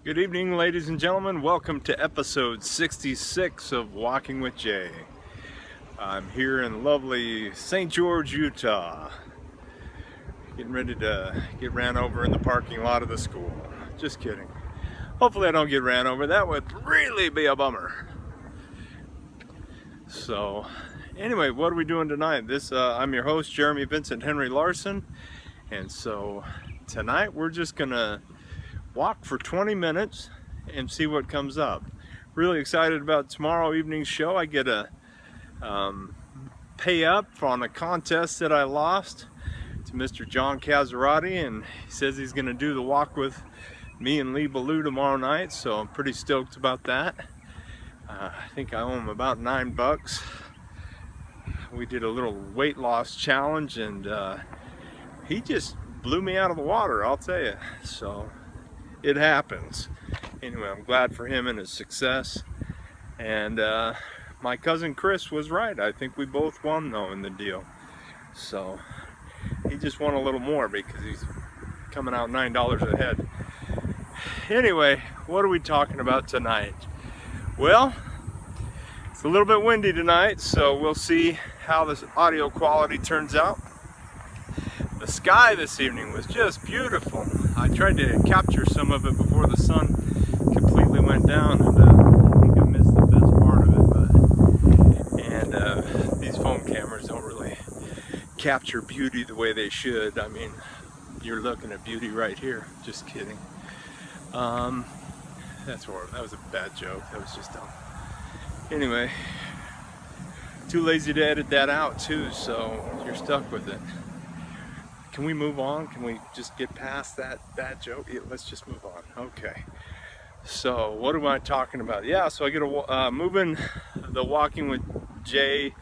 Good evening, ladies and gentlemen. Welcome to episode 66 of Walking with Jay. I'm here in lovely St. George, Utah. Getting ready to get ran over in the parking lot of the school. Just kidding. Hopefully I don't get ran over. That would really be a bummer. So, anyway, what are we doing tonight? I'm your host, Jeremy Vincent Henry Larson. And so, tonight we're just gonna walk for 20 minutes and see what comes up. Really excited about tomorrow evening's show. I get a pay up on a contest that I lost to Mr. John Casarati, and he says he's going to do the walk with me and Lee Ballou tomorrow night, so I'm pretty stoked about that. I think I owe him about $9. We did a little weight loss challenge, and he just blew me out of the water, I'll tell you. So it happens. Anyway, I'm glad for him and his success. And my cousin Chris was right. I think we both won though in the deal. So he just won a little more because he's coming out $9 ahead. Anyway, what are we talking about tonight? Well, it's a little bit windy tonight, so we'll see how this audio quality turns out. The sky this evening was just beautiful. I tried to capture some of it before the sun completely went down, and I think I missed the best part of it. These phone cameras don't really capture beauty the way they should. I mean, you're looking at beauty right here. Just kidding. That was a bad joke. That was just dumb. Anyway, too lazy to edit that out too, so you're stuck with it. Can we move on? Can we just get past that bad joke? Yeah, let's just move on. Okay. So what am I talking about? Yeah, so I get moving the Walking with Jay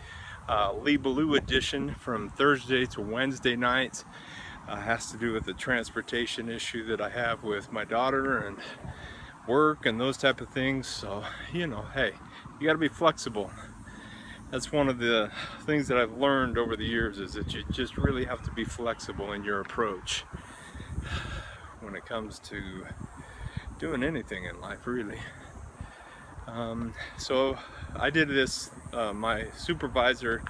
Lee Ballou edition from Thursday to Wednesday night. Has to do with the transportation issue that I have with my daughter and work and those type of things. So, you know, hey, you got to be flexible. That's one of the things that I've learned over the years, is that you just really have to be flexible in your approach when it comes to doing anything in life, really. So I did this, my supervisor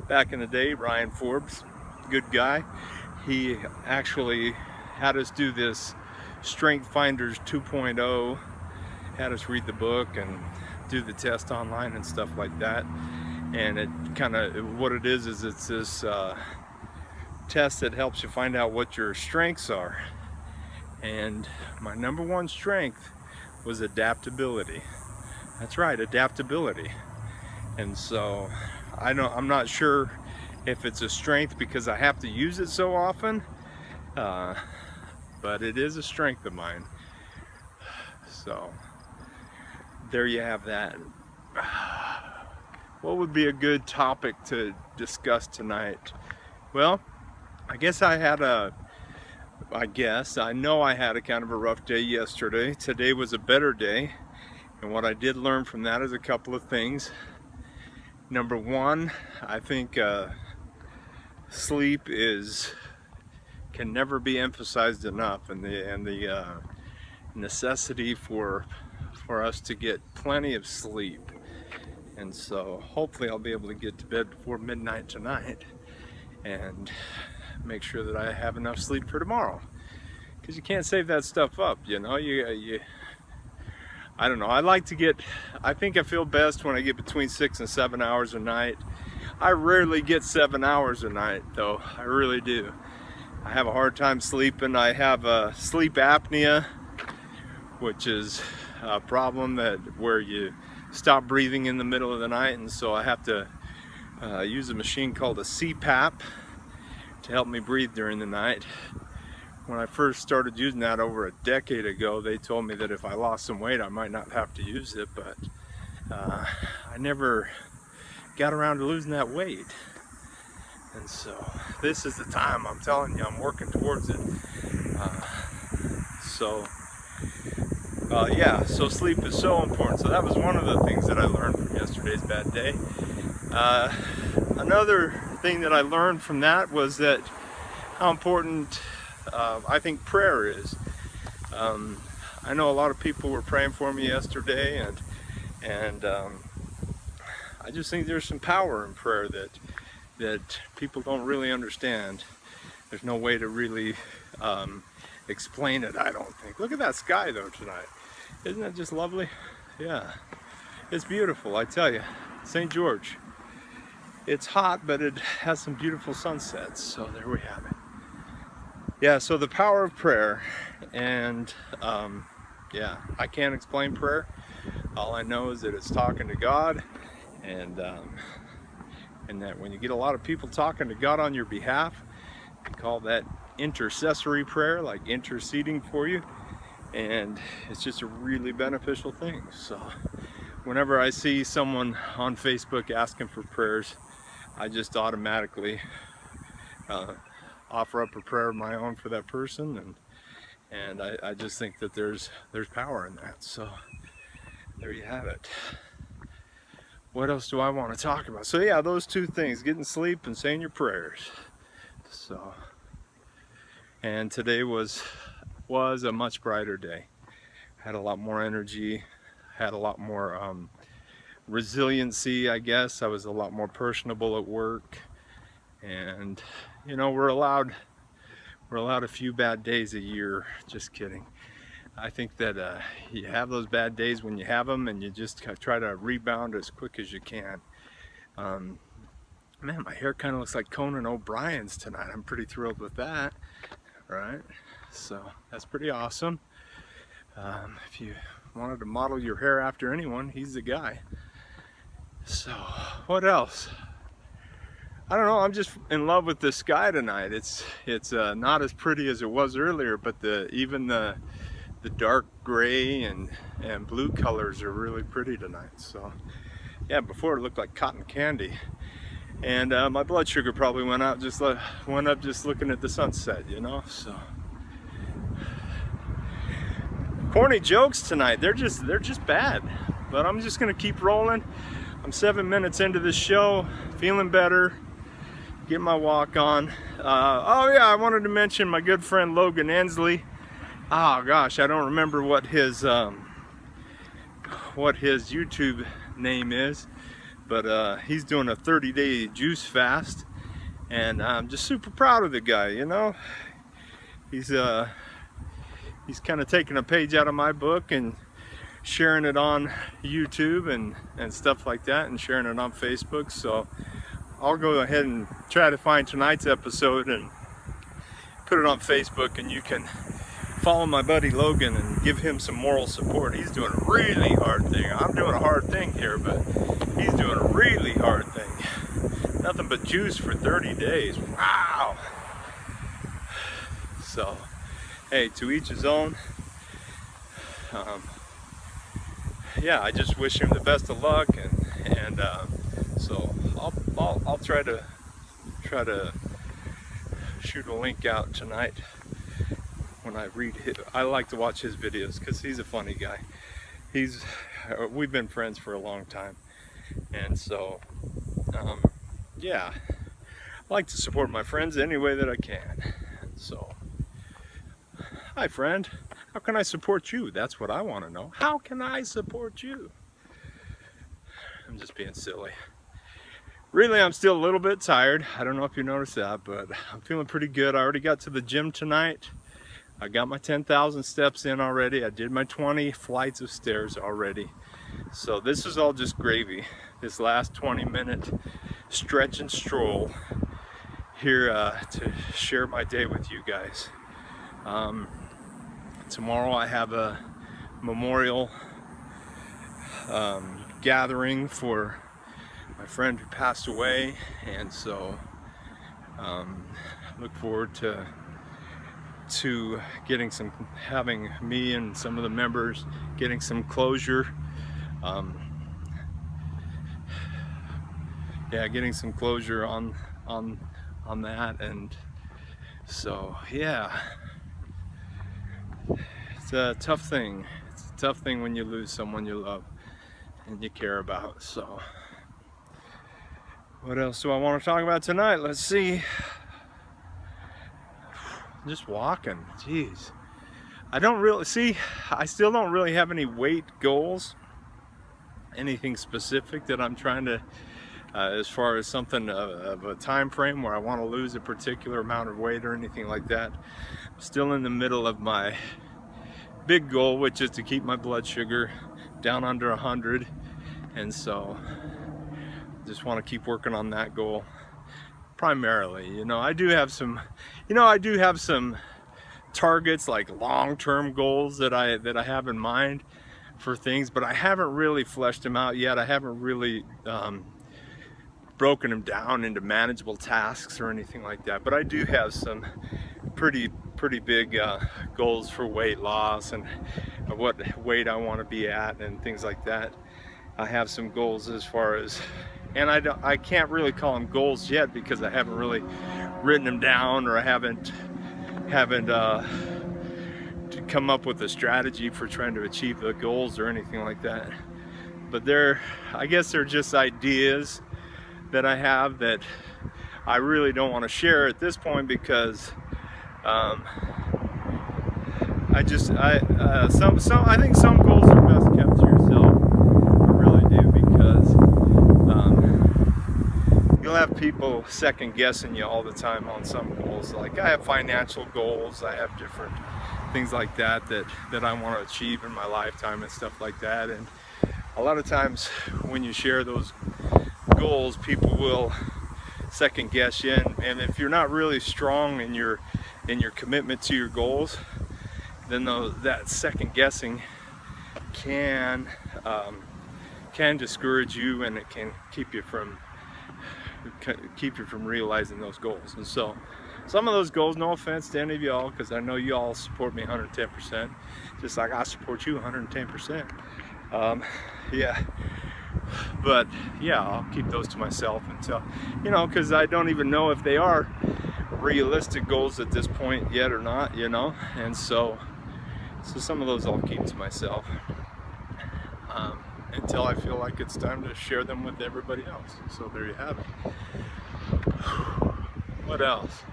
back in the day, Ryan Forbes, good guy, he actually had us do this Strength Finders 2.0, had us read the book and do the test online and stuff like that. And it kind of, what it is it's this test that helps you find out what your strengths are. And my number one strength was adaptability. That's right, adaptability. And so I'm not sure if it's a strength because I have to use it so often, but it is a strength of mine. So there you have that. What would be a good topic to discuss tonight? Well, I know I had a kind of a rough day yesterday. Today was a better day. And what I did learn from that is a couple of things. Number one, I think sleep can never be emphasized enough, and the necessity for us to get plenty of sleep. And so hopefully I'll be able to get to bed before midnight tonight and make sure that I have enough sleep for tomorrow, because you can't save that stuff up, you know. I don't know, I think I feel best when I get between 6 and 7 hours a night. I rarely get 7 hours a night though, I really do. I have a hard time sleeping. I have sleep apnea, which is a problem where you stop breathing in the middle of the night, and so I have to use a machine called a CPAP to help me breathe during the night. When I first started using that over a decade ago, they told me that if I lost some weight I might not have to use it, but I never got around to losing that weight. And so this is the time, I'm telling you, I'm working towards it. So sleep is so important. So that was one of the things that I learned from yesterday's bad day. Another thing that I learned from that was that how important I think prayer is. I know a lot of people were praying for me yesterday, and I just think there's some power in prayer that people don't really understand. There's no way to really explain it, I don't think. Look at that sky though tonight. Isn't that just lovely? Yeah, it's beautiful, I tell you. St. George. It's hot, but it has some beautiful sunsets, so there we have it. Yeah, so the power of prayer, and yeah, I can't explain prayer. All I know is that it's talking to God, and that when you get a lot of people talking to God on your behalf, we call that intercessory prayer, like interceding for you, and it's just a really beneficial thing. So whenever I see someone on Facebook asking for prayers, I just automatically offer up a prayer of my own for that person, and I just think that there's power in that. So there you have it. What else do I want to talk about? So yeah, those two things, getting sleep and saying your prayers. So, and today was a much brighter day. Had a lot more energy, had a lot more resiliency, I guess. I was a lot more personable at work, and you know, we're allowed a few bad days a year. Just kidding. I think that you have those bad days when you have them, and you just try to rebound as quick as you can. Man, my hair kind of looks like Conan O'Brien's tonight. I'm pretty thrilled with that, right? So that's pretty awesome. If you wanted to model your hair after anyone, he's the guy. So what else? I don't know, I'm just in love with the sky tonight. It's not as pretty as it was earlier, but even the dark gray and blue colors are really pretty tonight. So yeah, before it looked like cotton candy, and my blood sugar probably went up just looking at the sunset, you know. So corny jokes tonight, they're just bad, but I'm just gonna keep rolling. I'm 7 minutes into this show, feeling better, get my walk on. Oh yeah, I wanted to mention my good friend Logan Ensley. Oh gosh, I don't remember what his YouTube name is, but he's doing a 30-day juice fast, and I'm just super proud of the guy. You know, he's kind of taking a page out of my book and sharing it on YouTube and stuff like that, and sharing it on Facebook. So I'll go ahead and try to find tonight's episode and put it on Facebook, and you can follow my buddy Logan and give him some moral support. He's doing a really hard thing. I'm doing a hard thing here, but he's doing a really hard thing. Nothing but juice for 30 days. Wow. So, hey, to each his own. Yeah, I just wish him the best of luck, and so I'll try to shoot a link out tonight. When I read I like to watch his videos because he's a funny guy. We've been friends for a long time, and so yeah, I like to support my friends any way that I can. So, hi friend, how can I support you? That's what I want to know. How can I support you? I'm just being silly. Really, I'm still a little bit tired. I don't know if you noticed that, but I'm feeling pretty good. I already got to the gym tonight. I got my 10,000 steps in already. I did my 20 flights of stairs already. So this is all just gravy. This last 20-minute stretch and stroll here to share my day with you guys. Tomorrow I have a memorial gathering for my friend who passed away, and so look forward to having me and some of the members getting some closure. Yeah, getting some closure on that, and so yeah, it's a tough thing. It's a tough thing when you lose someone you love and you care about. So what else do I want to talk about tonight? Let's see. Just walking, jeez. I don't really see, I still don't really have any weight goals, anything specific that I'm trying to, as far as something of a time frame where I want to lose a particular amount of weight or anything like that. I'm still in the middle of my big goal, which is to keep my blood sugar down under 100, and so just want to keep working on that goal primarily. You know, I do have some targets, like long-term goals that I have in mind for things, but I haven't really fleshed them out yet. I haven't really broken them down into manageable tasks or anything like that. But I do have some pretty big goals for weight loss and what weight I want to be at and things like that. I have some goals as far as, and I can't really call them goals yet because I haven't really written them down, or I haven't come up with a strategy for trying to achieve the goals or anything like that. But I guess they're just ideas that I have that I really don't want to share at this point, because I think some goals are best kept to yourself. I really do, because you'll have people second guessing you all the time on some goals. Like, I have financial goals, I have different things like that I want to achieve in my lifetime and stuff like that. And a lot of times when you share those goals, people will second guess you, and if you're not really strong in your commitment to your goals, then that second guessing can discourage you, and it can keep you from realizing those goals. And so some of those goals, no offense to any of y'all, because I know you all support me 110%, just like I support you 110%. Yeah, but yeah, I'll keep those to myself until, you know, because I don't even know if they are realistic goals at this point yet or not, you know. And so some of those I'll keep to myself until I feel like it's time to share them with everybody else. So there you have it. What else?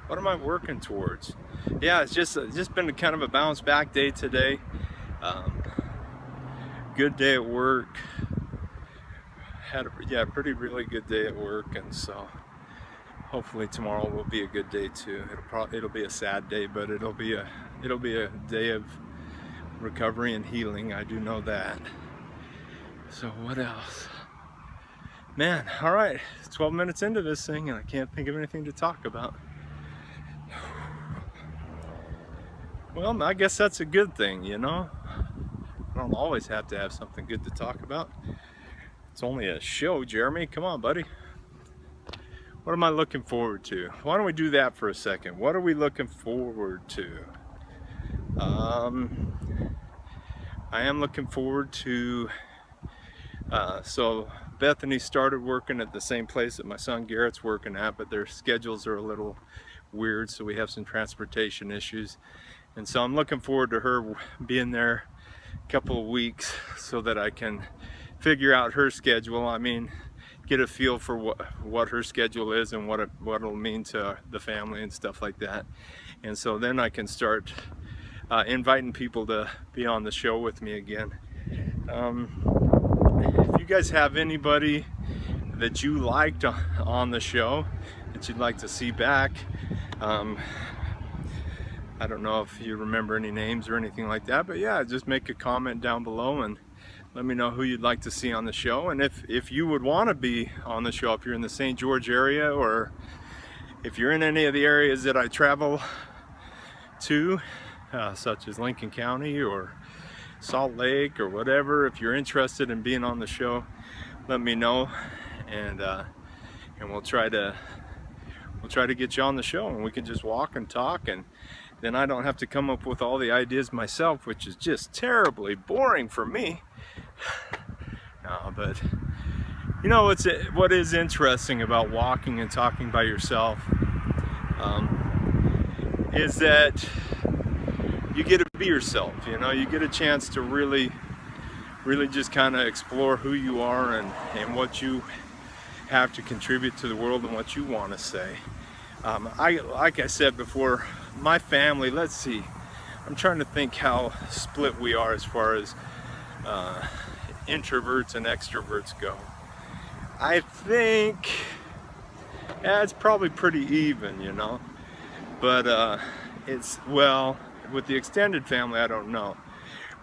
What am I working towards? Yeah, it's just been kind of a bounce back day today. Good day at work. Had a really good day at work, and so hopefully tomorrow will be a good day too. It'll be a sad day, but it'll be a day of recovery and healing. I do know that. So what else? Man, all right, 12 minutes into this thing and I can't think of anything to talk about. Well, I guess that's a good thing, you know. I don't always have to have something good to talk about. It's only a show, Jeremy. Come on, buddy. What am I looking forward to? Why don't we do that for a second? What are we looking forward to? I am looking forward to, so Bethany started working at the same place that my son Garrett's working at, but their schedules are a little weird, so we have some transportation issues. And so I'm looking forward to her being there a couple of weeks so that I can figure out her schedule. I mean, get a feel for what her schedule is and what it'll mean to the family and stuff like that. And so then I can start inviting people to be on the show with me again. If you guys have anybody that you liked on the show that you'd like to see back, I don't know if you remember any names or anything like that, but yeah, just make a comment down below and let me know who you'd like to see on the show. And if you would want to be on the show, if you're in the St. George area, or if you're in any of the areas that I travel to, such as Lincoln County or Salt Lake or whatever, if you're interested in being on the show, let me know, and we'll try to get you on the show, and we can just walk and talk, and then I don't have to come up with all the ideas myself, which is just terribly boring for me. No, but you know what is interesting about walking and talking by yourself is that you get to be yourself. You know, you get a chance to really just kind of explore who you are and what you have to contribute to the world and what you want to say. Like I said before, my family, let's see, I'm trying to think how split we are as far as introverts and extroverts go. I think it's probably pretty even, you know, but it's, well, with the extended family, I don't know,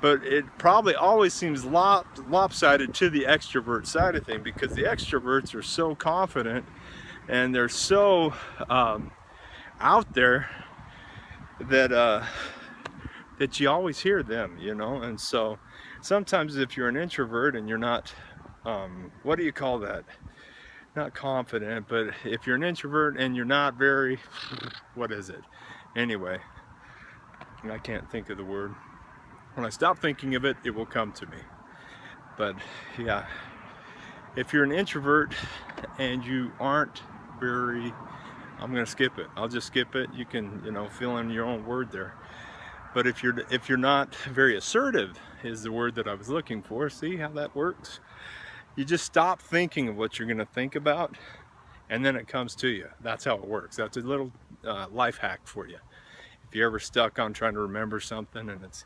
but it probably always seems lopsided to the extrovert side of things, because the extroverts are so confident and they're so out there that that you always hear them, you know. And so sometimes if you're an introvert and you're not, what do you call that? Not confident, but if you're an introvert and you're not very, what is it? Anyway, I can't think of the word. When I stop thinking of it, it will come to me. But yeah, if you're an introvert and you aren't very, I'm gonna skip it. I'll just skip it. You can, you know, fill in your own word there. But if you're not very assertive, is the word that I was looking for. See how that works? You just stop thinking of what you're going to think about, and then it comes to you. That's how it works. That's a little life hack for you. If you're ever stuck on trying to remember something and it's,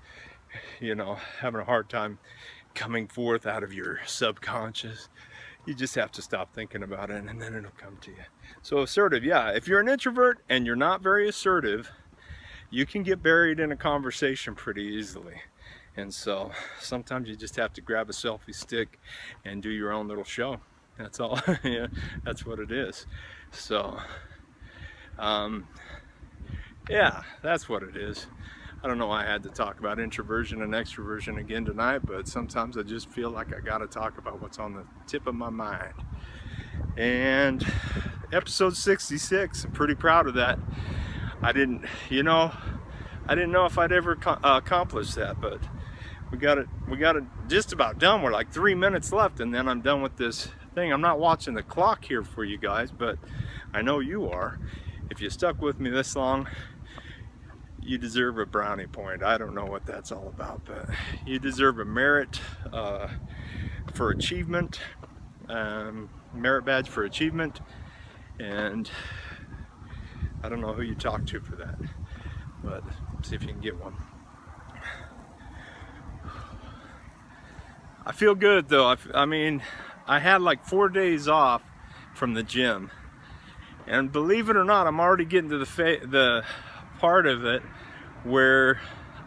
you know, having a hard time coming forth out of your subconscious, you just have to stop thinking about it, and then it'll come to you. So assertive, yeah. If you're an introvert and you're not very assertive, you can get buried in a conversation pretty easily. And so sometimes you just have to grab a selfie stick and do your own little show. That's all. Yeah, that's what it is. So yeah, that's what it is. I don't know why I had to talk about introversion and extroversion again tonight, but sometimes I just feel like I gotta talk about what's on the tip of my mind. And episode 66, I'm pretty proud of that. I didn't know if I'd ever accomplish that, but we got it just about done. We're like 3 minutes left, and then I'm done with this thing. I'm not watching the clock here for you guys, but I know you are. If you stuck with me this long, you deserve a brownie point. I don't know what that's all about, but you deserve a merit for achievement, merit badge for achievement, and I don't know who you talk to for that, but see if you can get one. I feel good though. I mean, I had like 4 days off from the gym, and believe it or not, I'm already getting to the part of it where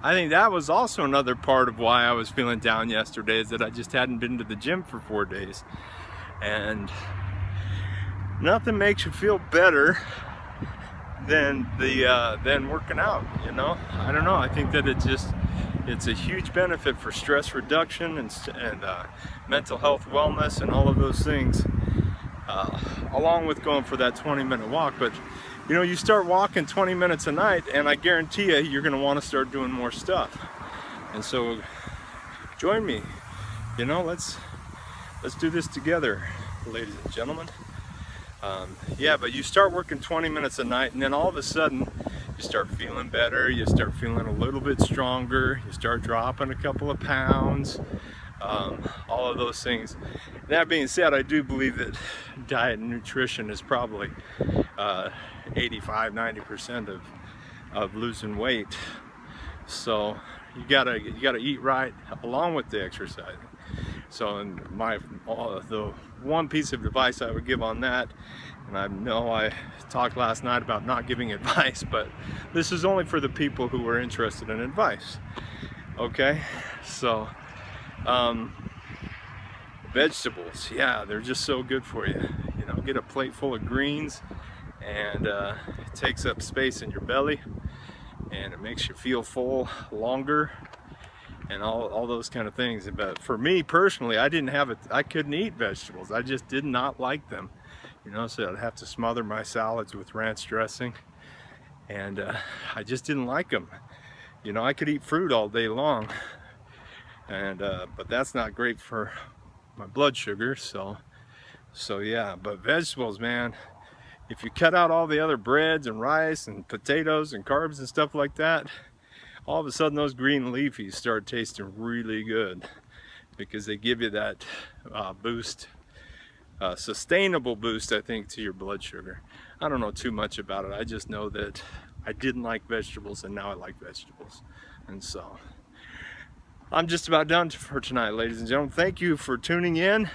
I think that was also another part of why I was feeling down yesterday, is that I just hadn't been to the gym for 4 days. And nothing makes you feel better than working out, you know. I don't know, I think that it's a huge benefit for stress reduction and mental health, wellness, and all of those things, along with going for that 20-minute walk. But you know, you start walking 20 minutes a night, and I guarantee you, you're going to want to start doing more stuff. And so join me, you know, let's do this together, ladies and gentlemen. Yeah, but you start working 20 minutes a night, and then all of a sudden you start feeling better, you start feeling a little bit stronger, you start dropping a couple of pounds, all of those things. That being said, I do believe that diet and nutrition is probably 85–90% of losing weight. So you gotta eat right along with the exercise. So the one piece of advice I would give on that, and I know I talked last night about not giving advice, but this is only for the people who are interested in advice. Okay, so vegetables, yeah, they're just so good for you. You know, get a plate full of greens, and it takes up space in your belly, and it makes you feel full longer, and all those kind of things. But for me personally, I couldn't eat vegetables. I just did not like them, you know. So I'd have to smother my salads with ranch dressing, and I just didn't like them. You know, I could eat fruit all day long, and but that's not great for my blood sugar. So yeah, but vegetables, man, if you cut out all the other breads and rice and potatoes and carbs and stuff like that, all of a sudden those green leafies start tasting really good, because they give you that boost, sustainable boost, I think, to your blood sugar. I don't know too much about it. I just know that I didn't like vegetables, and now I like vegetables. And so I'm just about done for tonight, ladies and gentlemen. Thank you for tuning in.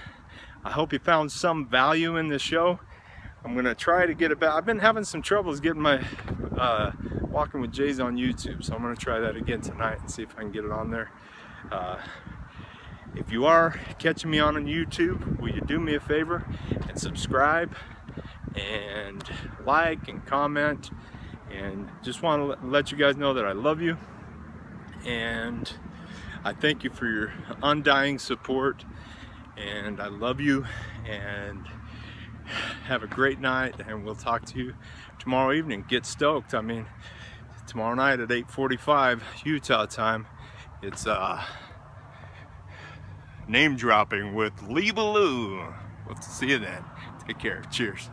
I hope you found some value in this show. I'm gonna try to get it back. I've been having some troubles getting my Walking with Jays on YouTube, so I'm gonna try that again tonight and see if I can get it on there. If you are catching me on YouTube, will you do me a favor and subscribe and like and comment, and just want to let you guys know that I love you, and I thank you for your undying support, and I love you, and have a great night, and we'll talk to you tomorrow evening. Get stoked. I mean, tomorrow night at 8:45 Utah time, it's name dropping with Lee Baloo. We'll see you then. Take care. Cheers.